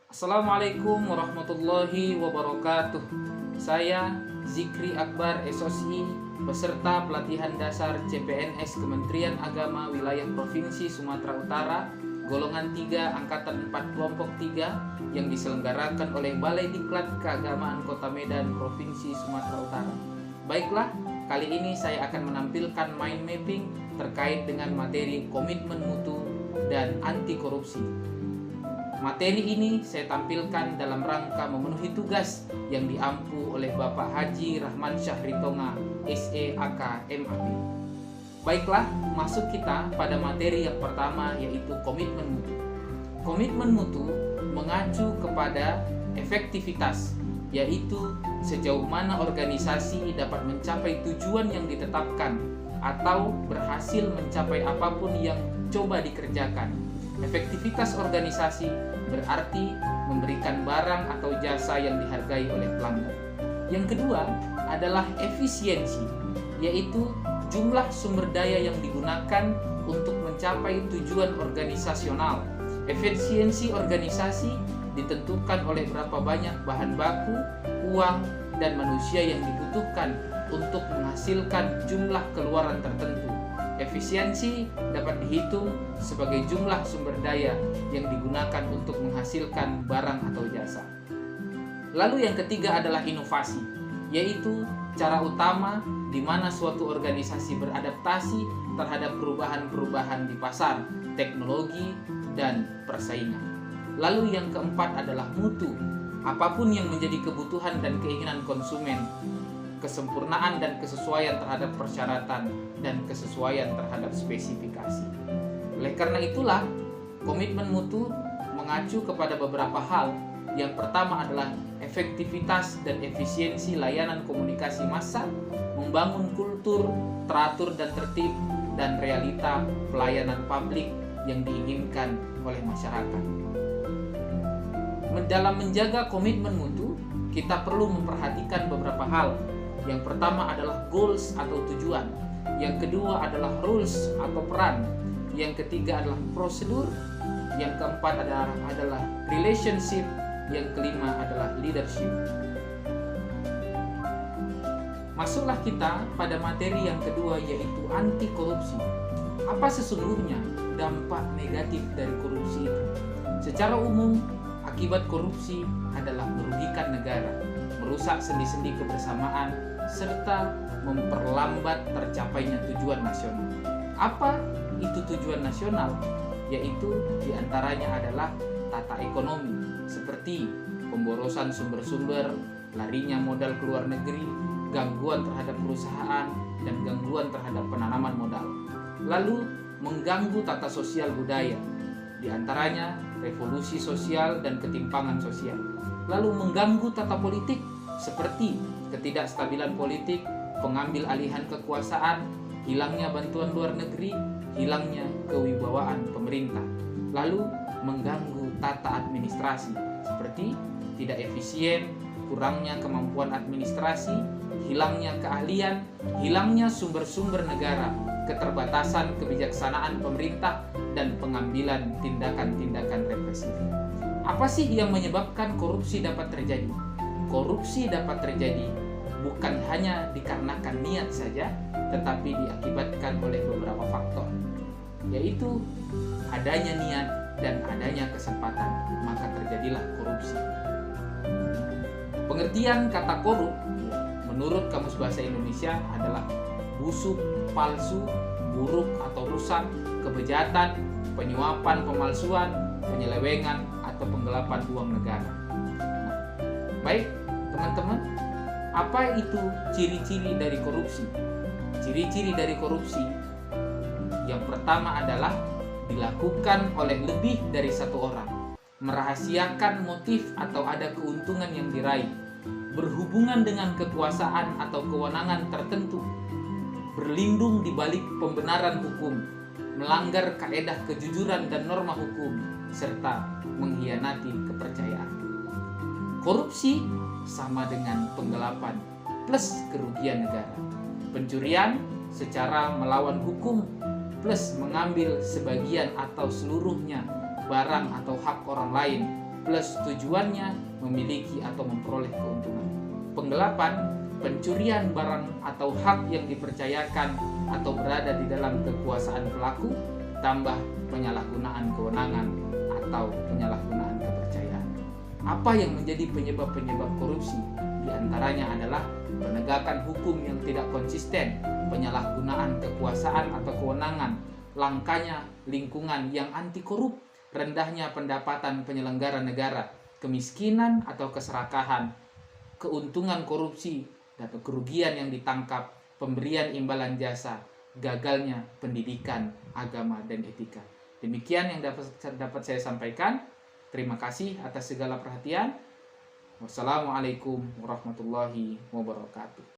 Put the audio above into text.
Assalamualaikum warahmatullahi wabarakatuh. Saya Zikri Akbar SOSI, peserta pelatihan dasar CPNS Kementerian Agama Wilayah Provinsi Sumatera Utara, golongan 3 angkatan 4 kelompok 3 yang diselenggarakan oleh Balai Diklat Keagamaan Kota Medan Provinsi Sumatera Utara. Baiklah, kali ini saya akan menampilkan mind mapping terkait dengan materi komitmen mutu dan anti korupsi. Materi ini saya tampilkan dalam rangka memenuhi tugas yang diampu oleh Bapak Haji Rahman Syahritonga, SEAK MAP. Baiklah, masuk kita pada materi yang pertama, yaitu komitmen mutu. Komitmen mutu mengacu kepada efektivitas, yaitu sejauh mana organisasi dapat mencapai tujuan yang ditetapkan atau berhasil mencapai apapun yang coba dikerjakan. Efektivitas organisasi berarti memberikan barang atau jasa yang dihargai oleh pelanggan. Yang kedua adalah efisiensi, yaitu jumlah sumber daya yang digunakan untuk mencapai tujuan organisasional. Efisiensi organisasi ditentukan oleh berapa banyak bahan baku, uang, dan manusia yang dibutuhkan untuk menghasilkan jumlah keluaran tertentu. Efisiensi dapat dihitung sebagai jumlah sumber daya yang digunakan untuk menghasilkan barang atau jasa. Lalu yang ketiga adalah inovasi, yaitu cara utama di mana suatu organisasi beradaptasi terhadap perubahan-perubahan di pasar, teknologi, dan persaingan. Lalu yang keempat adalah mutu, apapun yang menjadi kebutuhan dan keinginan konsumen, kesempurnaan dan kesesuaian terhadap persyaratan dan kesesuaian terhadap spesifikasi. Oleh karena itulah, komitmen mutu mengacu kepada beberapa hal. Yang pertama adalah efektivitas dan efisiensi layanan komunikasi massa, membangun kultur teratur dan tertib, dan realita pelayanan publik yang diinginkan oleh masyarakat. Dalam menjaga komitmen mutu, kita perlu memperhatikan beberapa hal. Yang pertama adalah goals atau tujuan. Yang kedua adalah rules atau peran. Yang ketiga adalah prosedur. Yang keempat adalah relationship. Yang kelima adalah leadership. Masuklah kita pada materi yang kedua, yaitu anti korupsi. Apa sesungguhnya dampak negatif dari korupsi itu? Secara umum, akibat korupsi adalah merugikan negara, merusak sendi-sendi kebersamaan, serta memperlambat tercapainya tujuan nasional. Apa itu tujuan nasional? Yaitu diantaranya adalah tata ekonomi, seperti pemborosan sumber-sumber, larinya modal ke luar negeri, gangguan terhadap perusahaan, dan gangguan terhadap penanaman modal. Lalu mengganggu tata sosial budaya, diantaranya revolusi sosial dan ketimpangan sosial. Lalu mengganggu tata politik, seperti ketidakstabilan politik, pengambil alihan kekuasaan, hilangnya bantuan luar negeri, hilangnya kewibawaan pemerintah. Lalu mengganggu tata administrasi, seperti tidak efisien, kurangnya kemampuan administrasi, hilangnya keahlian, hilangnya sumber-sumber negara, keterbatasan kebijaksanaan pemerintah, dan pengambilan tindakan-tindakan represif. Apa sih yang menyebabkan korupsi dapat terjadi? Korupsi dapat terjadi bukan hanya dikarenakan niat saja, tetapi diakibatkan oleh beberapa faktor, yaitu adanya niat dan adanya kesempatan, maka terjadilah korupsi. Pengertian kata korup menurut Kamus Bahasa Indonesia adalah busuk, palsu, buruk atau rusak, kebejatan, penyuapan, pemalsuan, penyelewengan, atau penggelapan uang negara. Baik, teman-teman, apa itu ciri-ciri dari korupsi? Ciri-ciri dari korupsi yang pertama adalah dilakukan oleh lebih dari satu orang, merahasiakan motif atau ada keuntungan yang diraih, berhubungan dengan kekuasaan atau kewenangan tertentu, berlindung di balik pembenaran hukum, melanggar kaedah kejujuran dan norma hukum, serta mengkhianati kepercayaan. Korupsi sama dengan penggelapan plus kerugian negara. Pencurian secara melawan hukum plus mengambil sebagian atau seluruhnya barang atau hak orang lain plus tujuannya memiliki atau memperoleh keuntungan. Penggelapan, pencurian barang atau hak yang dipercayakan atau berada di dalam kekuasaan pelaku, tambah penyalahgunaan kewenangan atau penyalahgunaan kepercayaan. Apa yang menjadi penyebab-penyebab korupsi? Di antaranya adalah penegakan hukum yang tidak konsisten, penyalahgunaan kekuasaan atau kewenangan, langkanya lingkungan yang anti korup, rendahnya pendapatan penyelenggara negara, kemiskinan atau keserakahan, keuntungan korupsi dan kerugian yang ditangkap, pemberian imbalan jasa, gagalnya pendidikan, agama, dan etika. Demikian yang dapat saya sampaikan. Terima kasih atas segala perhatian. Wassalamualaikum warahmatullahi wabarakatuh.